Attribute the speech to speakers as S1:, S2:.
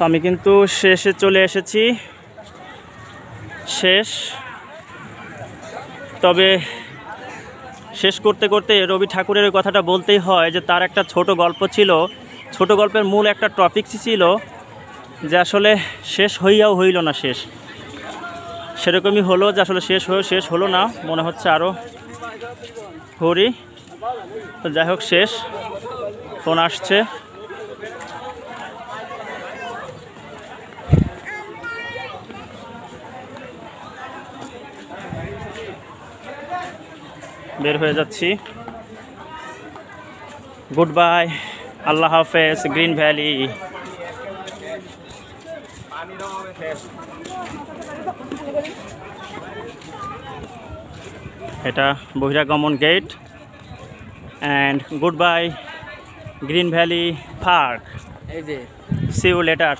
S1: আমি কিন্তু শেষে চলে এসেছি, শেষ। তবে শেষ করতে করতে রবি ঠাকুরের ওই কথাটা বলতেই হয় যে তার একটা ছোট গল্প ছিল, ছোট গল্পের মূল একটা টপিকসই ছিল যে আসলে শেষ হইয়াও হইল না শেষ। সেরকমই হলো যে আসলে শেষ হলো না, মনে হচ্ছে আরও হরি। তো যাই হোক, শেষ। ফোন আসছে। বের হয়ে যাচ্ছি। গুড বাই, আল্লাহ হাফেজ, গ্রিন ভ্যালি। এটা বহিরাগমন গেট। And good bye green valley park. See you letter.